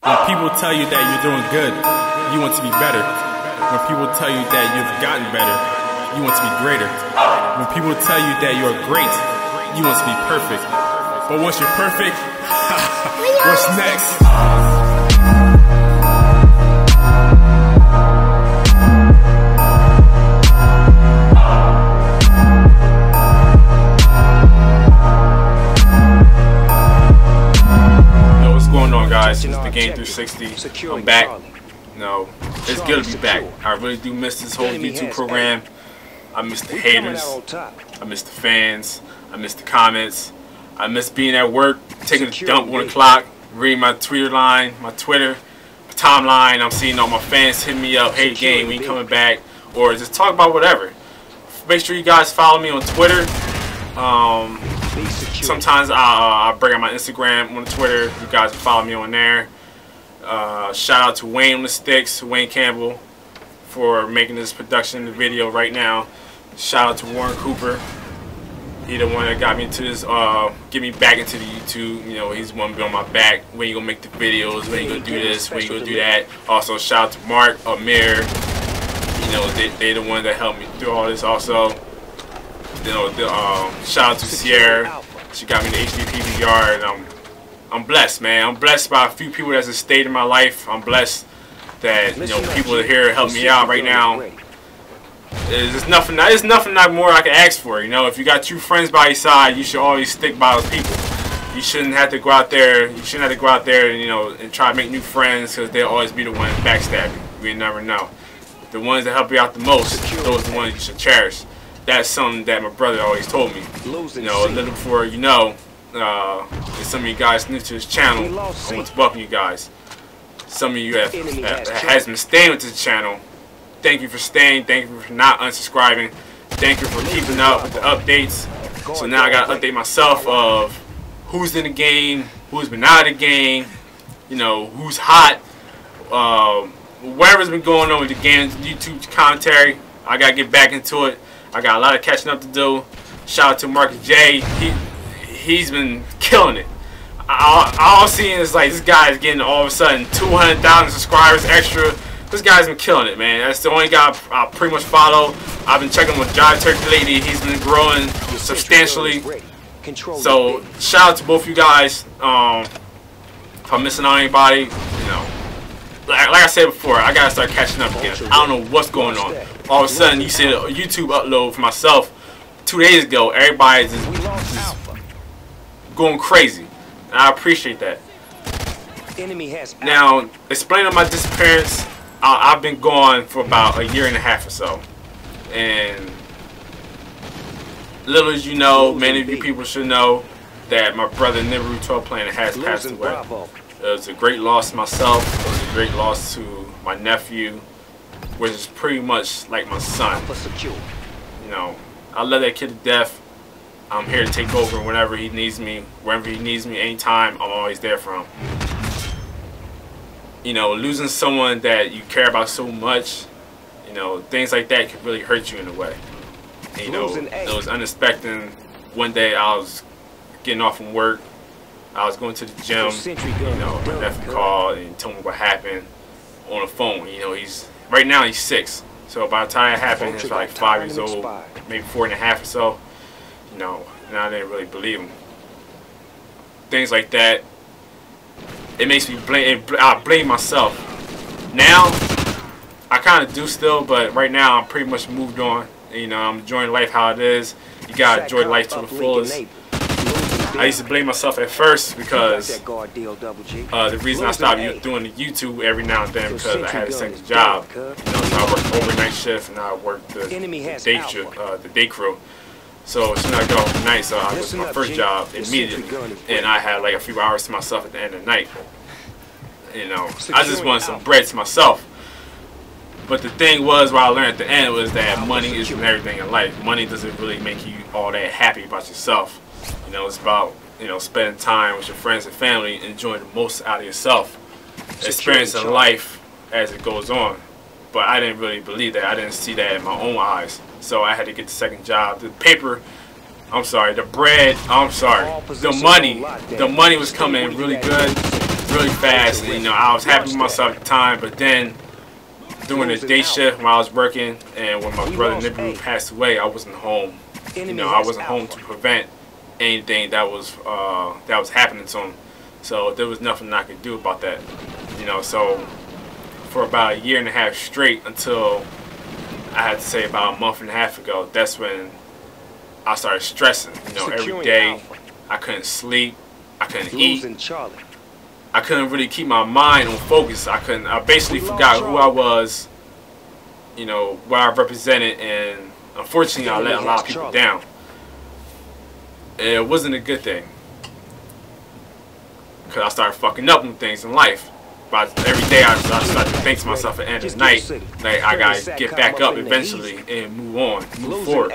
When people tell you that you're doing good, you want to be better. When people tell you that you've gotten better, you want to be greater. When people tell you that you're great, you want to be perfect. But once you're perfect, what's next? Guys, it's the Game 360. I'm back. No, it's good to be back. I really do miss this whole YouTube program. I miss the haters. I miss the fans. I miss the comments. I miss being at work, taking a dump 1 o'clock, reading my Twitter line, my Twitter timeline. I'm seeing all my fans hit me up, hey Game, we ain't coming back, or just talk about whatever. Make sure you guys follow me on Twitter. Sometimes I'll bring out my Instagram on Twitter. You guys can follow me on there. Shout out to WayneOnDaStix, Wayne Campbell, for making this production video right now. Shout out to Warren Cooper. He the one that got me into this, get me back into the YouTube. You know, he's the one to be on my back. When you gonna make the videos? When you gonna do this? When you gonna do that? Also, shout out to Mark, Amir. You know, they the one that helped me through all this. Also, you know, shout out to Sierra. She got me the HD PVR, and I'm blessed, man. I'm blessed by a few people that's just stayed in my life. I'm blessed that, you know, people here help me out right now. There's nothing more I can ask for. You know, if you got true friends by your side, you should always stick by those people. You shouldn't have to go out there. You shouldn't have to go out there and, you know, and try to make new friends, because they'll always be the ones backstabbing. You never know. The ones that help you out the most, those are the ones you should cherish. That's something that my brother always told me. You know, a little before you know, if some of you guys new to this channel, I want to welcome you guys. Some of you has been staying with this channel. Thank you for staying. Thank you for not unsubscribing. Thank you for keeping up with the updates. So now I got to update myself of who's in the game, who's been out of the game, you know, who's hot, whatever's been going on with the game, YouTube commentary. I got to get back into it. I got a lot of catching up to do. Shout out to Marcus J. He's been killing it. All I'm seeing is like this guy is getting all of a sudden 200,000 subscribers extra. This guy's been killing it, man. That's the only guy I pretty much follow. I've been checking with Jive Turkey lately. He's been growing substantially. So shout out to both you guys. If I'm missing on anybody, you know, like I said before, I gotta start catching up again. I don't know what's going on. All of a sudden, you see a YouTube upload for myself 2 days ago. Everybody's just going crazy, and I appreciate that. Now, explaining my disappearance, I've been gone for about 1.5 years or so, and little as you know, many of you people should know that my brother Nibiru 12 Planet has passed away. It was a great loss to myself. It was a great loss to my nephew, which is pretty much like my son. You know, I love that kid to death. I'm here to take over whenever he needs me, wherever he needs me, anytime. I'm always there for him. You know, losing someone that you care about so much, you know, things like that can really hurt you in a way. And, you know, it was unexpected. One day I was getting off from work. I was going to the gym. You know, my nephew called and told me what happened on the phone. You know, right now he's 6. So by the time it happened, he's like 5 years old, maybe 4.5 or so. You know, and I didn't really believe him. Things like that. It makes me I blame myself. Now, I kind of do still, but right now I'm pretty much moved on. You know, I'm enjoying life how it is. You gotta enjoy life to the fullest. I used to blame myself at first because the reason I stopped doing the YouTube every now and then because I had a second job. You know, so I worked overnight shift and I worked the day crew. So as soon as I got off the night, so I was my first job immediately, and I had like a few hours to myself at the end of the night. You know, I just wanted some bread to myself. But the thing was, what I learned at the end was that money isn't everything in life. Money doesn't really make you all that happy about yourself. You know, it's about, you know, spending time with your friends and family, enjoying the most out of yourself, experiencing life as it goes on. But I didn't really believe that. I didn't see that in my own eyes. So I had to get the second job. The paper, I'm sorry, the bread, I'm sorry, the money was coming in really good. really fast. And, you know, I was happy with myself at the time, but then during the day shift when I was working and when my brother Nibiru passed away, I wasn't home. You know, I wasn't home to prevent anything that was happening to him. So there was nothing I could do about that. You know, so for about a year and a half straight, until I had to say about a month and a half ago, that's when I started stressing. You know, every day I couldn't sleep, I couldn't eat, I couldn't really keep my mind on focus. I basically forgot who I was, you know, what I represented, and unfortunately I let a lot of people down. It wasn't a good thing, because I started fucking up on things in life. But every day I started to think to myself at the end of the night, like, I gotta get back up eventually and move on, move forward,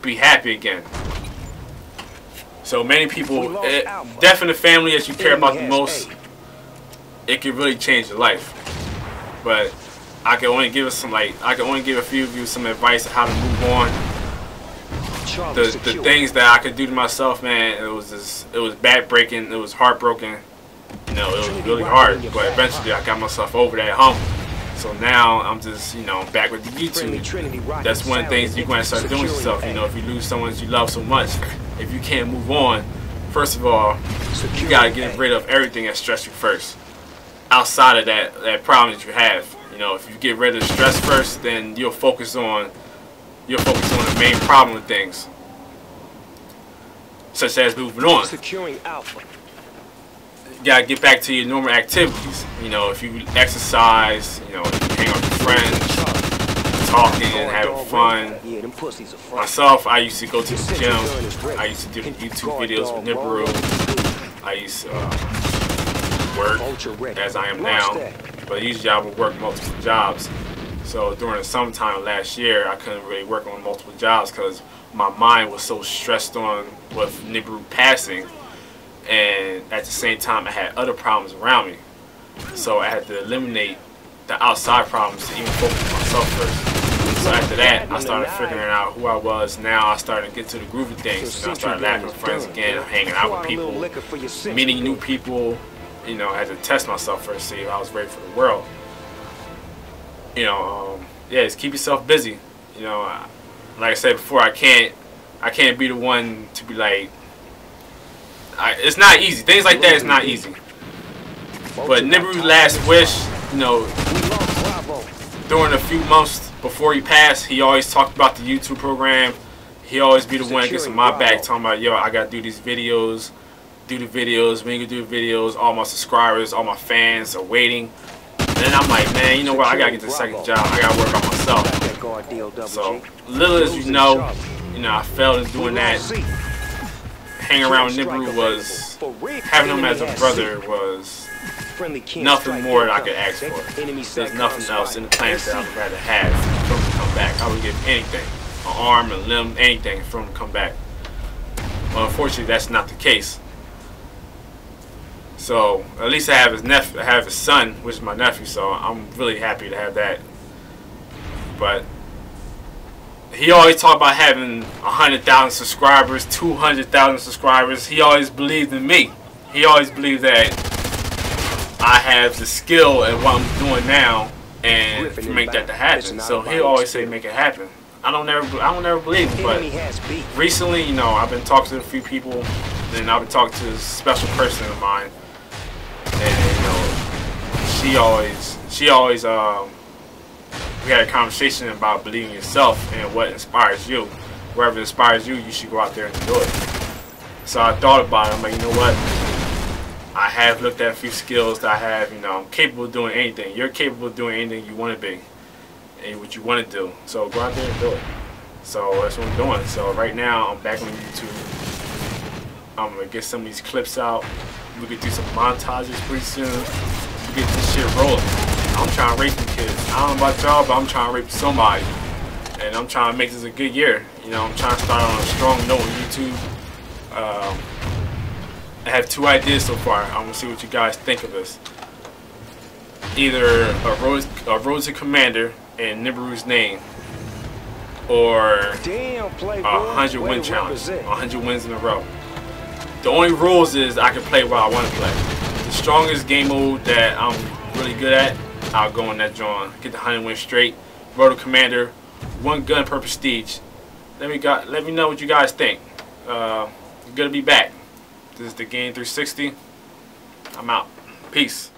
be happy again. So many people, death in the family that you care about the most, it can really change your life. But I can only give a few of you some advice on how to move on. The things that I could do to myself, man, it was backbreaking, it was heartbroken. You know, it was really hard, but eventually I got myself over that hump. So now I'm just, you know, back with the YouTube. That's one of the things you're going to start doing to yourself. You know, if you lose someone you love so much, if you can't move on, first of all, you got to get rid of everything that stressed you first. Outside of that problem that you have. You know, if you get rid of the stress first, then you'll focus on the main problem of things, such as moving on. You gotta get back to your normal activities. You know, if you exercise, you know, hang out with friends, talking and having fun. Myself, I used to go to the gym. I used to do YouTube videos with Nibiru. I used to work as I am now, but usually I would work multiple jobs. So during the summertime last year, I couldn't really work on multiple jobs because my mind was so stressed on with Nibiru passing. And at the same time I had other problems around me, so I had to eliminate the outside problems to even focus on myself first. So after that I started figuring out who I was. Now I started to get to the groove of things, and I started laughing with friends again, hanging out with people, meeting new people. You know, I had to test myself first, see if I was ready for the world. You know, yeah, just keep yourself busy. You know, like I said before, I can't be the one to be like, it's not easy. Things like that is not easy. But Nibiru's last wish, you know, during a few months before he passed, he always talked about the YouTube program. He always be the one that gets on my back, talking about, yo, I gotta do these videos, do the videos. When you do the videos, all my subscribers, all my fans are waiting. And then I'm like, man, you know what? I gotta get the second job. I gotta work on myself. So little as you know, I failed in doing that. Hanging around with Nibiru was, having him as a brother was nothing more that I could ask for. There's nothing else in the planet that I would rather have for him to come back. I would give anything, an arm, a limb, anything for him to come back. Well, unfortunately, that's not the case. So at least I have his nephew, I have his son, which is my nephew. So I'm really happy to have that. But he always talked about having 100,000 subscribers, 200,000 subscribers. He always believed in me. He always believed that I have the skill at what I'm doing now and to make that to happen. So he always say make it happen. I don't never believe him. But recently, I've been talking to a few people, and I've been talking to a special person of mine, and she always we had a conversation about believing in yourself and what inspires you. Wherever inspires you, you should go out there and do it. So I thought about it. I'm like, you know what? I have looked at a few skills that I have. I'm capable of doing anything. You're capable of doing anything you want to be and what you want to do. So go out there and do it. So that's what I'm doing. So right now, I'm back on YouTube. I'm going to get some of these clips out. We could do some montages pretty soon. We get this shit rolling. I'm trying to rape them kids. I don't know about y'all, but I'm trying to rape somebody. And I'm trying to make this a good year. I'm trying to start on a strong note on YouTube. I have 2 ideas so far. I'm going to see what you guys think of this. Either a Road to Commander in Nibiru's name, or a 100 win challenge, 100 wins in a row. The only rules is I can play while I want to play. The strongest game mode that I'm really good at, I'll go on that joint. Get the 100 win straight. Roto Commander, 1 gun per prestige. Let me know what you guys think. Good to be back. This is the Game 360. I'm out. Peace.